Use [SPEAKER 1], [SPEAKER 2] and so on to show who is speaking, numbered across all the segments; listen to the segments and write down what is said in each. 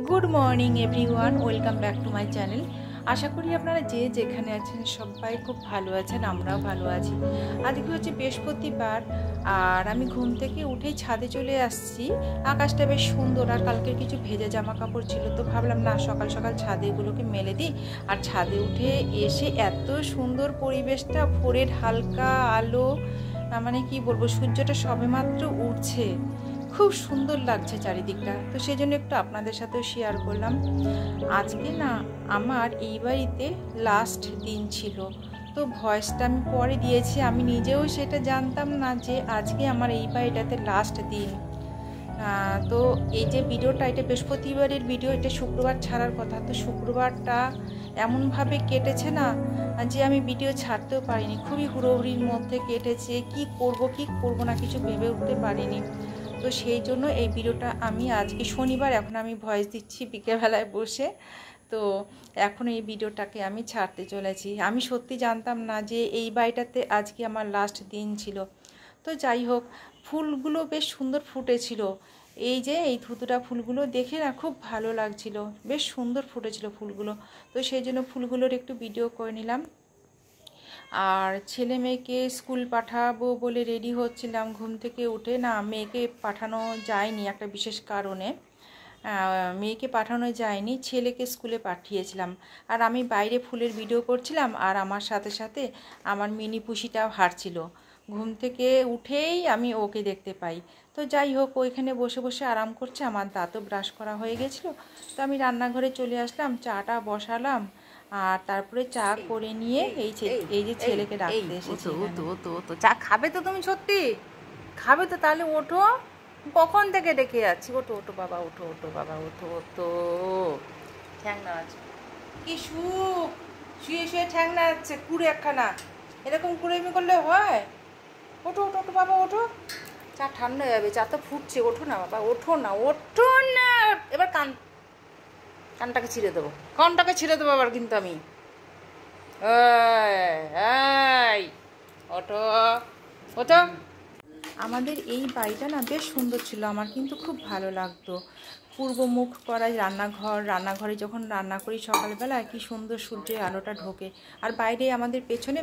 [SPEAKER 1] Good morning everyone, welcome back to my channel. আশা করি আপনারা যে যেখানে আছেন সবাই খুব ভালো আছেন, আমরাও ভালো আছি। আজকে হচ্ছে বৃহস্পতিবার আর আমি ঘুম থেকে উঠেই ছাদে চলে আসছি। আকাশটা বেশ সুন্দর আর কালকের কিছু ভেজা জামা কাপড় ছিল, তো ভাবলাম না সকাল সকাল ছাদে এগুলোকে মেলে দিই। আর ছাদে উঠে এসে এত সুন্দর পরিবেশটা, ভোরের হালকা আলো, মানে কি বলবো, সূর্যটা সবেমাত্র উঠছে, খুব সুন্দর লাগছে চারিদিকটা। তো সেই জন্য একটু আপনাদের সাথেও শেয়ার করলাম। আজকে না আমার এই বাড়িতে লাস্ট দিন ছিল, তো ভয়েসটা আমি পরে দিয়েছি, আমি নিজেও সেটা জানতাম না যে আজকে আমার এই বাড়িটাতে লাস্ট দিন। তো এই যে ভিডিওটা, এটা বৃহস্পতিবারের ভিডিও, এটা শুক্রবার ছাড়ার কথা, তো শুক্রবারটা এমনভাবে কেটেছে না যে আমি ভিডিও ছাড়তেও পারিনি। খুবই হুড়োহুড়ির মধ্যে কেটেছে, কি করব না কিছু ভেবে উঠতে পারিনি। তো সেই জন্য এই ভিডিওটা আমি আজকে শনিবার, এখন আমি ভয়েস দিচ্ছি বিকেলবেলায় বসে। তো এখন এই ভিডিওটাকে আমি ছাড়তে চলেছি। আমি সত্যি জানতাম না যে এই বাড়িটাতে আজকে আমার লাস্ট দিন ছিল। তো যাই হোক, ফুলগুলো বেশ সুন্দর ফুটেছিল। এই যে এই ধুতুরা ফুলগুলো দেখে না খুব ভালো লাগছিল, বেশ সুন্দর ফুটেছিল ফুলগুলো। তো সেই জন্য ফুলগুলোর একটু ভিডিও করে নিলাম। আর ছেলে মেয়েকে স্কুল পাঠাবো বলে রেডি হচ্ছিলাম। ঘুম থেকে উঠে না মেয়েকে পাঠানো যায়নি একটা বিশেষ কারণে, মেয়েকে পাঠানো যায়নি, ছেলেকে স্কুলে পাঠিয়েছিলাম। আর আমি বাইরে ফুলের ভিডিও করছিলাম আর আমার সাথে সাথে আমার মিনি পুষিটাও হাঁটছিল। ঘুম থেকে উঠেই আমি ওকে দেখতে পাই। তো যাই হোক, ওইখানে বসে বসে আরাম করছে, আমার দাঁতও ব্রাশ করা হয়ে গেছিলো। তো আমি রান্নাঘরে চলে আসলাম, চাটা বসালাম আর তারপরে চা করে নিয়ে এই যে ছেলেকে ডাকতে এসেছি। তো চা খাবে তো তুমি? সত্যি খাবে তো? তাহলে ওঠো, কখন থেকে ডেকে যাচ্ছি। ওঠো ওঠো বাবা, ওঠো ওঠো বাবা, ওঠো ওঠো। ঠ্যাং নাড়াচ্ছে, কি সুখ, শুয়ে শুয়ে ঠ্যাং নাড়াচ্ছে, কুড়ে একখানা। এরকম কুড়েমি করলে হয়? ওঠো ওঠো ওঠো বাবা, ওঠো। চা ঠান্ডা হয়ে যাবে, চা তো ফুটছে। ওঠো না বাবা, ওঠো না, ওঠো না। এবার কানটাকে ছিঁড়ে দেবো, কানটাকে ছিঁড়ে দেবো আবার কিন্তু আমি। ওঠো ওঠো। আমাদের এই বাড়িটা না বেশ সুন্দর ছিল, আমার কিন্তু খুব ভালো লাগতো। পূর্বমুখ করা রান্নাঘরে যখন রান্না করি সকালবেলা, কি সুন্দর সূর্যের আলোটা ঢোকে। আর বাইরে আমাদের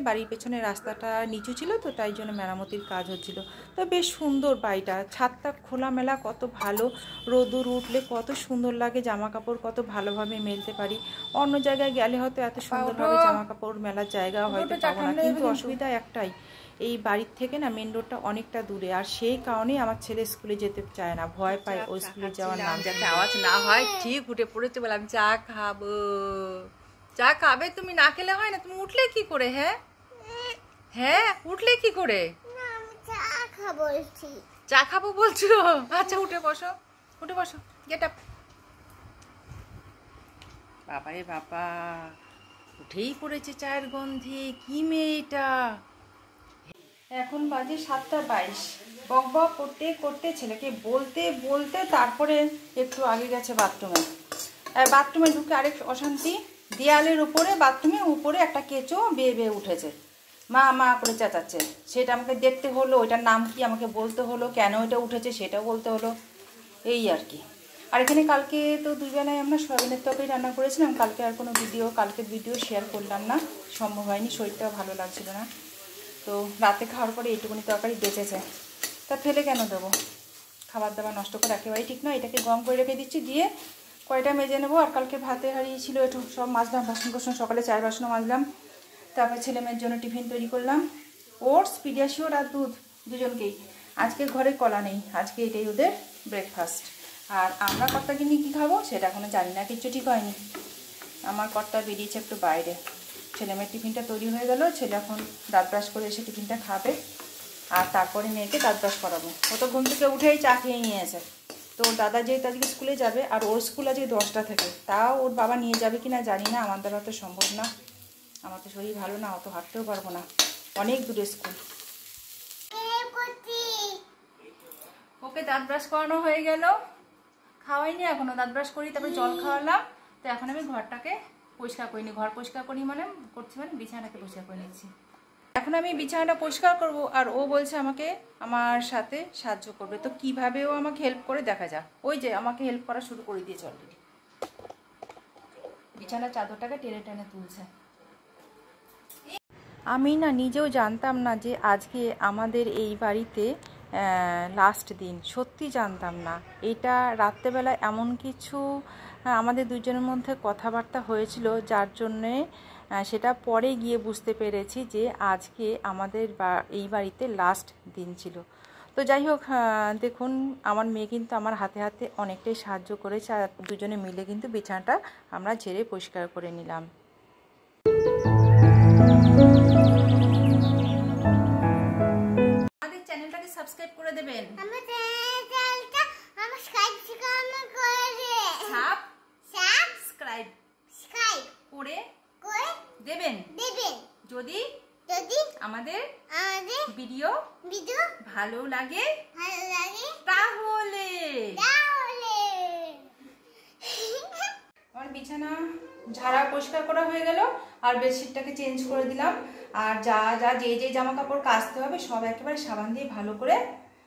[SPEAKER 1] বাড়ির পেছনে রাস্তাটা নিচু ছিল, তো তাই জন্য মেরামতির কাজ হচ্ছিল। তো বেশ সুন্দর বাড়িটা, ছাদটা খোলামেলা, কত ভালো। রোদুর উঠলে কত সুন্দর লাগে, জামা কাপড় কত ভালোভাবে মেলতে পারি। অন্য জায়গায় গেলে হয়তো এত সুন্দরভাবে জামা কাপড় মেলার জায়গা হয়তো পাবো না, কিন্তু অসুবিধা একটাই, এই বাড়ির থেকে না মেন রোডটা অনেকটা দূরে। আর সেই কারণেই আমার ছেলে স্কুলে যেতে চায় না, ভয় পায় ও স্কুলে যাওয়ার নাম, যাতে আওয়াজ না হয়। ঠিক উঠে পড়েছে, বললাম চা খাবো। চা খাবে? তুমি না খেলে হয় না? তুমি উঠলে কি করে? হ্যাঁ হ্যাঁ, উঠলে কি করে? চা খাবো বলছো? আচ্ছা উঠে বসো, উঠে বসো, গেট আপ। বাবা রে বাবা, উঠেই পড়েছে চায়ের গন্ধে। কি মেয়ে এটা! এখন বাজে 7:22। বক বক করতে করতে ছেলেকে বলতে বলতে তারপরে একটু আগে গেছে বাথরুমে। বাথরুমে ঢুকে আরেক অশান্তি, দেয়ালের উপরে, বাথরুমের উপরে একটা কেঁচো বেয়ে বেয়ে উঠেছে, মা মা করে চেঁচাচ্ছে। সেটা আমাকে দেখতে হলো, ওইটার নাম কি আমাকে বলতে হলো, কেন এটা উঠেছে সেটাও বলতে হলো, এই আর কি। আর এখানে কালকে তো দুবেলায় আমরা সয়াবিনের তরকারি রান্না করেছিলাম। কালকে আর কোনো কালকের ভিডিও শেয়ার করলাম না, সম্ভব হয়নি, শরীরটাও ভালো লাগছিল না। তো রাতে খাওয়ার পরে এইটুকুনি তরকারি বেঁচেছে, তা ফেলে কেন দেবো? খাবার দাবার নষ্ট করে একেবারেই ঠিক নয়। এটাকে গরম করে রেখে দিচ্ছি, দিয়ে কয়টা মেজে নেবো। আর কালকে ভাতে হারিয়েছিল, একটু সব মাজলাম, বাসন সকালে চায়ের বাসনও মাজলাম। তারপরে ছেলে মেয়ের জন্য টিফিন তৈরি করলাম, ওটস, পিডিয়াশিওর আর দুধ দুজনকেই। আজকে ঘরে কলা নেই, আজকে এটাই ওদের ব্রেকফাস্ট। আর আমরা কর্তাকে নিয়ে কী খাবো সেটা এখনও জানি না, কিচ্ছু ঠিক হয়নি। আমার কর্তা বেরিয়েছে একটু বাইরে। ছেলে মেয়ের টিফিনটা তৈরি হয়ে গেল, ছেলে এখন দাঁত ব্রাশ করে এসে টিফিনটা খাবে, আর তারপরে মেয়েকে দাঁত ব্রাশ করাবো। ও তো ঘুম থেকে উঠেই চা খেয়ে নিয়েছে। তো ওর দাদা যেহেতু আজকে স্কুলে যাবে, আর ওর স্কুল আজকে 10টা থেকে, তাও ওর বাবা নিয়ে যাবে কি না জানি না, আমার দ্বারা তো সম্ভব না, আমার তো শরীর ভালো না, অত হাঁটতেও পারবো না, অনেক দূরে স্কুল। ওকে দাঁত ব্রাশ করানো হয়ে গেল, খাওয়াইনি এখনো, দাঁত ব্রাশ করি তারপরে জল খাওয়ালাম। তো এখন আমি ঘরটাকে পরিষ্কার করিনি, ঘর পরিষ্কার করি করছি মানে বিছানাটাকে পরিষ্কার করে নিচ্ছি। এখন আমি বিছানাটা পরিষ্কার করব, আর ও বলছে আমাকে আমার সাথে সাহায্য করবে। তো কীভাবে ও আমাকে হেল্প করে দেখা যাক। ওই যে আমাকে হেল্প করা শুরু করে দিয়েছে অলরেডি। বিছানার চাদরটাকে টেনে টেনে তুলছে। আমি না নিজেও জানতাম না যে আজকে আমাদের এই বাড়িতে লাস্ট দিন, সত্যি জানতাম না। এটা রাত্রেবেলা এমন কিছু আমাদের দুজনের মধ্যে কথাবার্তা হয়েছিল, যার জন্যে সেটা পরে গিয়ে বুঝতে পেরেছি যে আজকে আমাদের এই বাড়িতে লাস্ট দিন ছিল। তো যাই হোক, দেখুন আমার মেয়ে কিন্তু আমার হাতে হাতে অনেকটাই সাহায্য করেছে, আর দুজনে মিলে কিন্তু বিছানাটা আমরা ঝেড়ে পরিষ্কার করে নিলাম। আমাদের চ্যানেলটাকে সাবস্ক্রাইব করে দেবেন। সাবস্ক্রাইব করে দেবেন যদি আমাদের ভিডিও ভালো লাগে তাহলে। আমার বিছানা ঝাড়া পরিষ্কার করা হয়ে গেল, আর বেডশিটটাকে চেঞ্জ করে দিলাম। আর যা যা যে জামা কাপড় কাচতে হবে সব একেবারে সাবান দিয়ে ভালো করে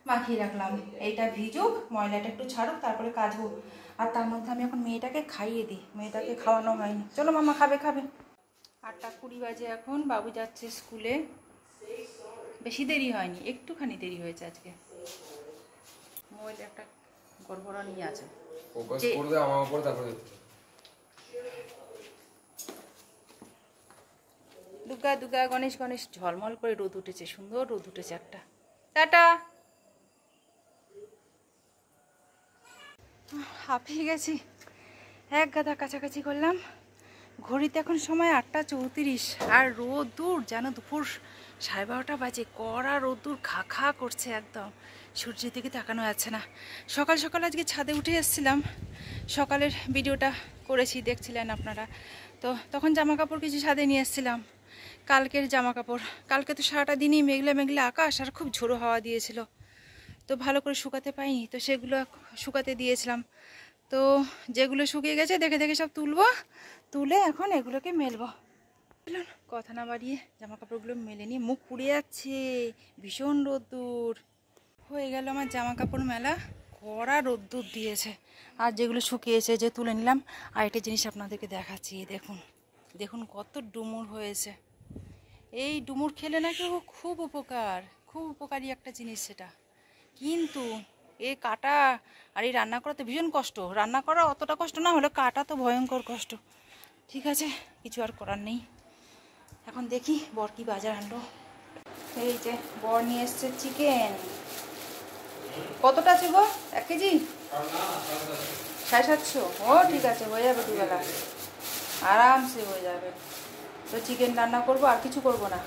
[SPEAKER 1] মাখিয়ে রাখলাম। এইটা ভিজুক, ময়লাটা একটু ছাড়ুক, তারপরে কাচবো। আর তার মধ্যে আমি এখন মেয়েটাকে খাইয়ে দিই, মেয়েটাকে খাওয়ানো হয়নি। চলো মামা, খাবে। 8:20 বাজে এখন, বাবু যাচ্ছে স্কুলে। বেশি দেরি হয়নি, একটুখানি দেরি হয়েছে আজকে। মোবাইলে একটা গড়বড়া নিয়ে আছে, দুর্গা দুর্গা গণেশ গণেশ। ঝলমল করে রোদ উঠেছে, সুন্দর রোদ উঠেছে একটা। টাটা। হাঁপিয়ে গেছি, এক গাদা কাছাকাছি করলাম। ঘড়িতে এখন সময় 8:34, আর রোদ্দুর যেন দুপুর 12:30 বাজে। কড়া রোদ্দুর, খা খা করছে একদম, সূর্যের দিকে তাকানো যাচ্ছে না। সকাল সকাল আজকে ছাদে উঠে এসেছিলাম, সকালের ভিডিওটা করেছি, দেখছিলেন আপনারা। তো তখন জামা কাপড় কিছু ছাদে নিয়ে এসেছিলাম, কালকের জামা কাপড়। কালকে তো সারাটা দিনই মেঘলা মেঘলা আকাশ, আর খুব ঝোড়ো হাওয়া দিয়েছিল, তো ভালো করে শুকাতে পাইনি। তো সেগুলো শুকাতে দিয়েছিলাম। তো যেগুলো শুকিয়ে গেছে দেখে দেখে সব তুলে এখন এগুলোকে মেলবো। কথা না বাড়িয়ে জামা কাপড়গুলো মেলে নিয়ে, মুখ পুড়ে যাচ্ছে, ভীষণ রোদ্দুর। হয়ে গেল আমার জামা কাপড় মেলা, কড়া রোদ্দুর দিয়েছে। আর যেগুলো শুকিয়েছে যে তুলে নিলাম। আর একটা জিনিস আপনাদেরকে দেখাচ্ছি, দেখুন দেখুন কত ডুমুর হয়েছে। এই ডুমুর খেলে নাকি খুব উপকারী একটা জিনিস সেটা। কিন্তু এই কাটা আর এই রান্না করা তো ভীষণ কষ্ট। রান্না করা অতটা কষ্ট না হলে কাটা তো ভয়ঙ্কর কষ্ট। ঠিক আছে, কিছু আর করার নেই। এখন দেখি বর কি বাজার আনলো। এই যে বর নিয়ে এসছে চিকেন। কতটা আছে গো? 1 কেজি? 750? ও ঠিক আছে, হয়ে যাবে দুবেলা, আরামসে হয়ে যাবে। তো চিকেন রান্না করবো, আর কিছু করব না।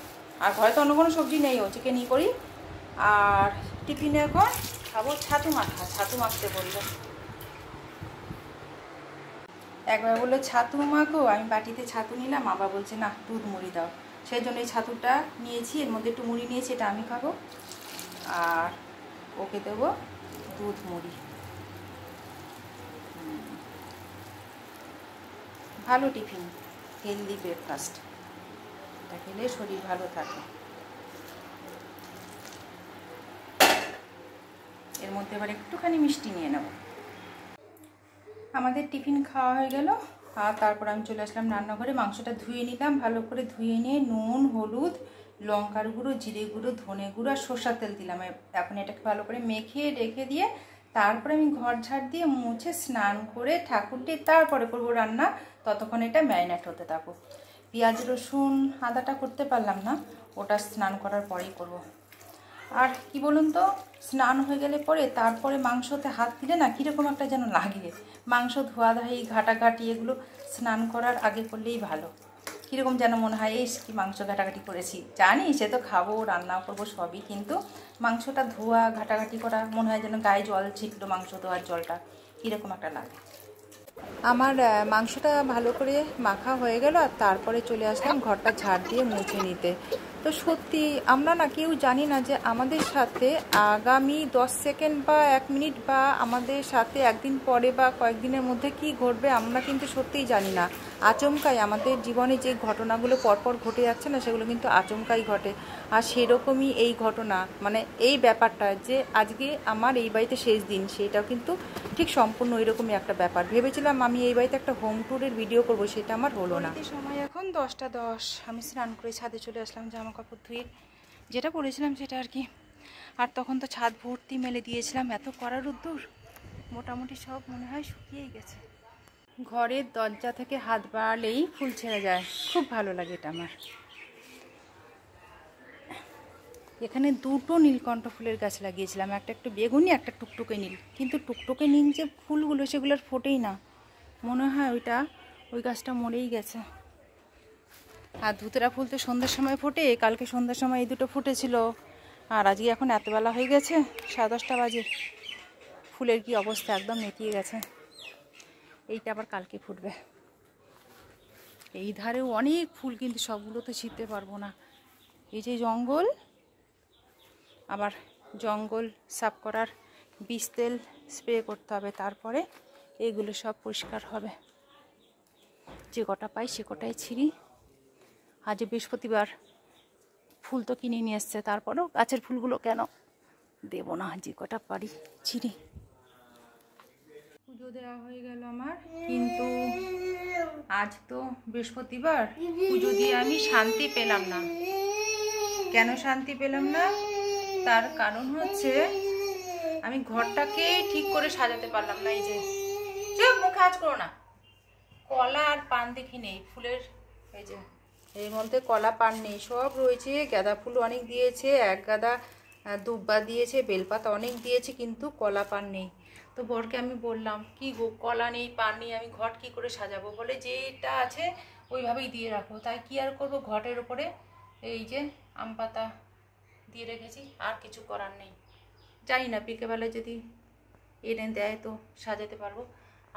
[SPEAKER 1] আর ঘরে তো অন্য কোনো সবজি নেই, ও চিকেনই করি। আর টিফিনে এখন খাবো ছাতু মাখতে বললো। একবার বললো ছাতু মাখো, আমি বাটিতে ছাতু নিলাম, আবার বলছে না দুধ মুড়ি দাও। সেই জন্য এই ছাতুটা নিয়েছি, এর মধ্যে একটু মুড়ি নিয়েছি, এটা আমি খাবো, আর ওকে দেবো দুধ মুড়ি। ভালো টিফিন, হেলদি ব্রেকফাস্ট, এটা খেলে শরীর ভালো থাকে। এর মধ্যে এবার একটুখানি মিষ্টি নিয়ে নেব। আমাদের টিফিন খাওয়া হয়ে গেল, আর তারপর আমি চলে আসলাম রান্নাঘরে। মাংসটা ধুয়ে নিলাম, ভালো করে ধুয়ে নিয়ে নুন, হলুদ, লঙ্কার গুঁড়ো, জিরে গুঁড়ো, ধনে গুঁড়ো আর সরষের তেল দিলাম। এখন এটাকে ভালো করে মেখে রেখে দিয়ে তারপরে আমি ঘর ঝাড় দিয়ে মুছে স্নান করে ঠাকুর দিয়ে তারপরে করবো রান্না। ততক্ষণ এটা ম্যারিনেট হতে থাকুক। পেঁয়াজ রসুন আদাটা করতে পারলাম না, ওটা স্নান করার পরেই করব। আর কি বলুন তো, স্নান হয়ে গেলে পরে তারপরে মাংসতে হাত দিলে না কীরকম একটা যেন লাগে। মাংস ধোয়াধাই ঘাটাঘাটি এগুলো স্নান করার আগে করলেই ভালো। কীরকম যেন মনে হয় এস কি মাংস ঘাটাঘাটি করেছি। জানি সে তো খাবো, রান্না করবো সবই, কিন্তু মাংসটা ধোয়া ঘাটাঘাটি করা মনে হয় যেন গায়ে জল ছিটলো, মাংস ধোয়ার জলটা কীরকম একটা লাগে। আমার মাংসটা ভালো করে মাখা হয়ে গেল, আর তারপরে চলে আসলাম ঘরটা ঝাড় দিয়ে মুছে নিতে। তো তো সত্যি আমরা না কেউ জানি না যে আমাদের সাথে আগামী 10 সেকেন্ড বা 1 মিনিট বা আমাদের সাথে একদিন পরে বা কয়েকদিনের মধ্যে কি ঘটবে আমরা কিন্তু সত্যিই জানি না। আচমকাই আমাদের জীবনে যে ঘটনাগুলো পরপর ঘটে যাচ্ছে না, সেগুলো কিন্তু আচমকাই ঘটে। আর সেরকমই এই ঘটনা, মানে এই ব্যাপারটা যে আজকে আমার এই বাড়িতে শেষ দিন, সেটাও কিন্তু ঠিক সম্পূর্ণ ওইরকমই একটা ব্যাপার। ভেবেছিলাম আমি এই বাড়িতে একটা হোম ট্যুরের ভিডিও করব, সেটা আমার হলো না। সময় এখন 10টা 10। আমি স্নান করে ছাদে চলে আসলাম জামা কাপড় ধুয়ে, যেটা পরেছিলাম সেটা আর কি। আর তখন তো ছাদ ভর্তি মেলে দিয়েছিলাম, এত কড়া রোদ্দুর, মোটামুটি সব মনে হয় শুকিয়েই গেছে। ঘরের দরজা থেকে হাত বাড়ালেই ফুল ছেড়ে যায়, খুব ভালো লাগে এটা আমার। এখানে 2টো নীলকণ্ঠ ফুলের গাছ লাগিয়েছিলাম, একটা একটু বেগুনি, একটা টুকটুকে নীল। কিন্তু টুকটুকে নীল যে ফুলগুলো সেগুলোর ফোটেই না, মনে হয় ওই গাছটা মরেই গেছে। আর ধুতরা ফুল তো সন্ধ্যার সময় ফোটে, কালকে সন্ধ্যার সময় এই 2টো ফুটেছিল। আর আজকে এখন এত বেলা হয়ে গেছে, 10:30 বাজে, ফুলের কি অবস্থা, একদম নেতিয়ে গেছে। এইটা আবার কালকে ফুটবে। এই ধারেও অনেক ফুল, কিন্তু সবগুলো তো ছিঁড়তে পারবো না। এই যে জঙ্গল, আবার জঙ্গল সাফ করার বিষ তেল স্প্রে করতে হবে, তারপরে এইগুলো সব পরিষ্কার হবে। যে কটা পাই সে কটাই ছিঁড়ি। আজ বৃহস্পতিবার, ফুল তো কিনে নিয়ে এসছে, তারপরেও গাছের ফুলগুলো কেন দেব না, যে কটা পারি ছিঁড়ি। পুজো দেওয়া হয়ে গেল আমার, কিন্তু আজ তো বৃহস্পতিবার, পুজো দিয়ে আমি শান্তি পেলাম না। কেন শান্তি পেলাম না? তার কারণ হচ্ছে আমি ঘরটাকে ঠিক করে সাজাতে পারলাম না। এই যে মুখে আজ করো না, কলা আর পান দেখি নেই ফুলের, এই যে এর মধ্যে কলা পান নেই, সব রয়েছে। গাঁদা ফুল অনেক দিয়েছে, 1 গাদা দুব্বা দিয়েছে, বেলপাতা অনেক দিয়েছে, কিন্তু কলা পান নেই। তো বরকে আমি বললাম, কি গো কলা নেই পান নেই, আমি ঘট কি করে সাজাবো? বলে যেটা আছে ওইভাবেই দিয়ে রাখো। তাই কি আর করবো, ঘটের ওপরে এই যে আম পাতা দিয়ে রেখেছি, আর কিছু করার নেই। জানি না বিকেলবেলায় যদি এনে দেয় তো সাজাতে পারবো,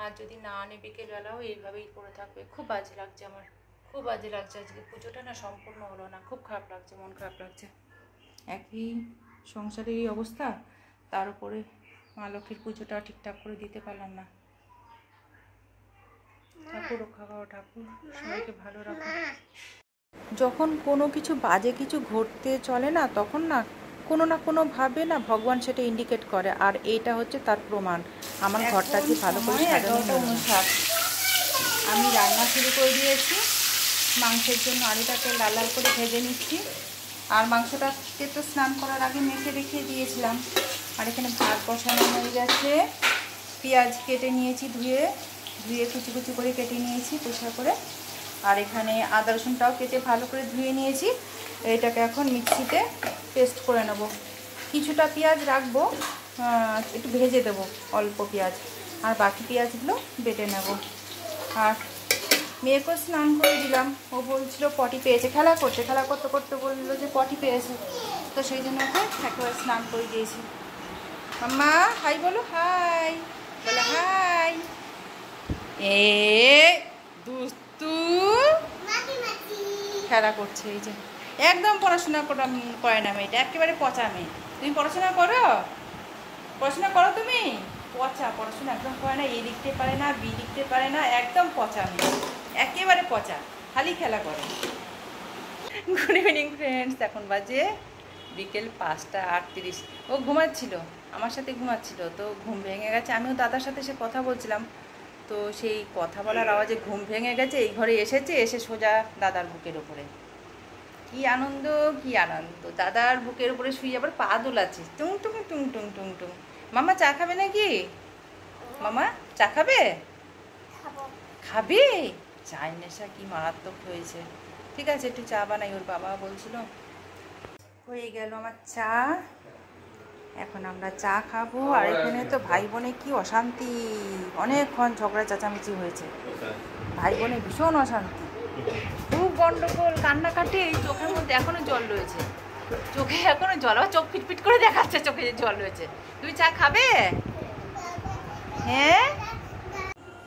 [SPEAKER 1] আর যদি না আনে বিকেলবেলাও এইভাবেই পড়ে থাকবে। খুব বাজে লাগছে আমার, খুব বাজে লাগছে। আজকে পুজোটা না সম্পূর্ণ হলো না, খুব খারাপ লাগছে, মন খারাপ লাগছে। একই সংসারেরই অবস্থা, তার উপরে মা লক্ষ্মীর পুজোটা ঠিকঠাক করে দিতে পারলাম না। ঠাকুর রক্ষা করো, ঠাকুর সবাইকে ভালো রাখো। যখন কোনো কিছু বাজে কিছু ঘটতে চলে না, তখন না কোনোভাবে না ভগবান সেটা ইন্ডিকেট করে, আর এইটা হচ্ছে তার প্রমাণ। আমার ঘরটাকে ভালো করে সাজানো। আমি রান্না শুরু করে দিয়েছি। মাংসের জন্য আলুটাকে লাল লাল করে ভেজে নিচ্ছি, আর মাংসটাকে তো স্নান করার আগে মেখে রেখে দিয়েছিলাম। আর এখানে ভাত বসানো হয়ে গেছে, পেঁয়াজ কেটে নিয়েছি, ধুয়ে কুচি কুচি করে কেটে নিয়েছি পরিষ্কার করে। আর এখানে আদা রসুনটাও কেটে ভালো করে ধুয়ে নিয়েছি। এটাকে এখন মিক্সিতে পেস্ট করে নেব। কিছুটা পেঁয়াজ রাখবো, একটু ভেজে দেবো অল্প পেঁয়াজ, আর বাকি পেঁয়াজগুলো বেটে নেব। আর মেয়েকেও স্নান করে দিলাম, ও বলছিল পটি পেয়েছে, খেলা করতে করতে বললো যে পটি পেয়েছে, তো সেই জন্য ওকে একেবারে স্নান করে দিয়েছি। মাম্মা হাই বলো, হাই বলে হাই। এ দুস্তু খেলা করছে, এই যে একদম পড়াশোনা করে না মেয়েটা, একেবারে পচা মেয়ে। তুমি পড়াশোনা করো তুমি? পড়াশোনা একদম করে না, এ লিখতে পারে না, বি লিখতে পারে না, একদম পচা মেয়ে, একেবারে পচা, খালি খেলা করে। গুড ইভিনিং ফ্রেন্ডস, এখন বাজে বিকেল 5টা 38। ও ঘুমাচ্ছিল, আমার সাথে ঘুমাচ্ছিল, তো ঘুম ভেঙে গেছে। আমিও দাদার সাথে সে কথা বলছিলাম, তো সেই কথা বলার আওয়াজে ঘুম ভেঙে গেছে। এই ঘরে এসে সোজা দাদার বুকের ওপরে। কি আনন্দ, দাদার বুকের উপরে শুয়ে আবার পা দোলাচ্ছে, টুং টুং টুং টুং টুং টুং। মামা চা খাবে নাকি? মামা চা খাবে? খাবে? চায়ের নেশা কি মারাত্মক হয়েছে। ঠিক আছে, একটু চা বানাই, ওর বাবা বলছিল। হয়ে গেল আমার চা, এখন আমরা চা খাবো। আর এখানে তো ভাই বোনে কি অশান্তি, অনেকক্ষণ ঝগড়া চেঁচামেচি হয়েছে, ভাই বোনে ভীষণ অশান্তি, খুব গন্ডগোল, কান্নাকাটি। চোখের মধ্যে এখনো জল রয়েছে, চোখে এখনো জল, আবার চোখ পিটপিট করে দেখাচ্ছে, চোখে জল রয়েছে। তুমি চা খাবে? হ্যাঁ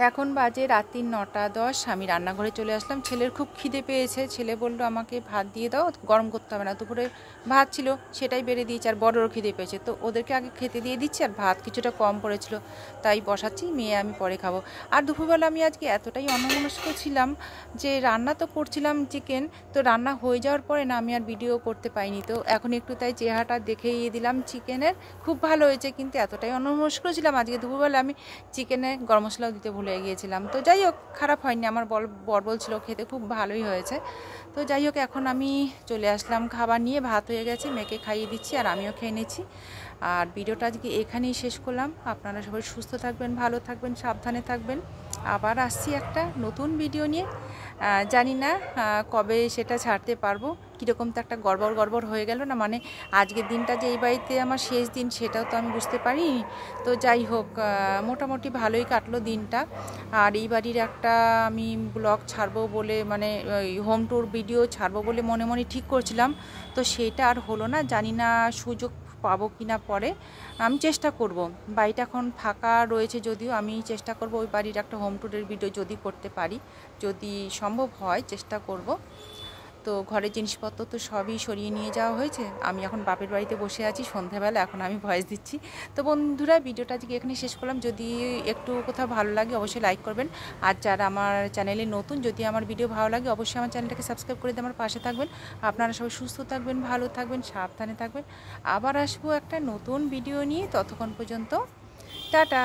[SPEAKER 1] এখন বাজে রাত্রি 9:10। আমি রান্নাঘরে চলে আসলাম। ছেলের খুব খিদে পেয়েছে। ছেলে বলল আমাকে ভাত দিয়ে দাও, গরম করতে হবে না। দুপুরে ভাত ছিল সেটাই বেড়ে দিয়েছি, আর বড়োরও খিদে পেয়েছে, তো ওদেরকে আগে খেতে দিয়ে দিচ্ছি। আর ভাত কিছুটা কম পড়েছিল তাই বসাচ্ছি, মেয়ে আমি পরে খাবো। আর দুপুরবেলা আমি আজকে এতটাই অন্যমনস্ক ছিলাম যে রান্না তো করছিলাম চিকেন, তো রান্না হয়ে যাওয়ার পরে না আমি আর ভিডিও করতে পাইনি। তো এখন একটু তাই চেহারাটা দেখেই দিলাম চিকেনের। খুব ভালো হয়েছে, কিন্তু এতটাই অন্যমনস্ক ছিলাম আজকে দুপুরবেলা আমি চিকেনে গরম মশলাও দিতে ভুলে গিয়েছিলাম। তো যাই হোক, খারাপ হয়নি, আমার বর বলছিল খেতে খুব ভালোই হয়েছে। তো যাই হোক, এখন আমি চলে আসলাম খাবার নিয়ে। ভাত হয়ে গেছে, মেয়েকে খাইয়ে দিচ্ছি আর আমিও খেয়ে নিচ্ছি। আর ভিডিওটা আজকে এখানেই শেষ করলাম। আপনারা সবাই সুস্থ থাকবেন, ভালো থাকবেন, সাবধানে থাকবেন। আবার আসছি একটা নতুন ভিডিও নিয়ে। জানি না কবে সেটা ছাড়তে পারবো। কীরকম তো একটা গড়বড় হয়ে গেল না, মানে আজকের দিনটা যে এই বাড়িতে আমার শেষ দিন সেটাও তো আমি বুঝতে পারি। তো যাই হোক, মোটামুটি ভালোই কাটলো দিনটা। আর এই বাড়ির একটা আমি ব্লগ ছাড়বো বলে, মানে হোম ট্যুর ভিডিও ছাড়বো বলে মনে মনে ঠিক করছিলাম, তো সেটা আর হলো না। জানি না সুযোগ পাবো কিনা পরে, আমি চেষ্টা করব। বাড়িটা এখন ফাঁকা রয়েছে, যদিও আমি চেষ্টা করব ওই বাড়ির একটা হোম ট্যুরের ভিডিও যদি করতে পারি, যদি সম্ভব হয় চেষ্টা করব। তো ঘরের জিনিসপত্র তো সবই সরিয়ে নিয়ে যাওয়া হয়েছে। আমি এখন বাপের বাড়িতে বসে আছি সন্ধ্যাবেলা, এখন আমি ভয়েস দিচ্ছি। তো বন্ধুরা, ভিডিওটা আজকে এখানে শেষ করলাম। যদি একটু কোথাও ভালো লাগে অবশ্যই লাইক করবেন। আর যারা আমার চ্যানেলে নতুন, যদি আমার ভিডিও ভালো লাগে অবশ্যই আমার চ্যানেলটাকে সাবস্ক্রাইব করে দিয়ে আমার পাশে থাকবেন। আপনারা সবাই সুস্থ থাকবেন, ভালো থাকবেন, সাবধানে থাকবেন। আবার আসবো একটা নতুন ভিডিও নিয়ে। ততক্ষণ পর্যন্ত টাটা।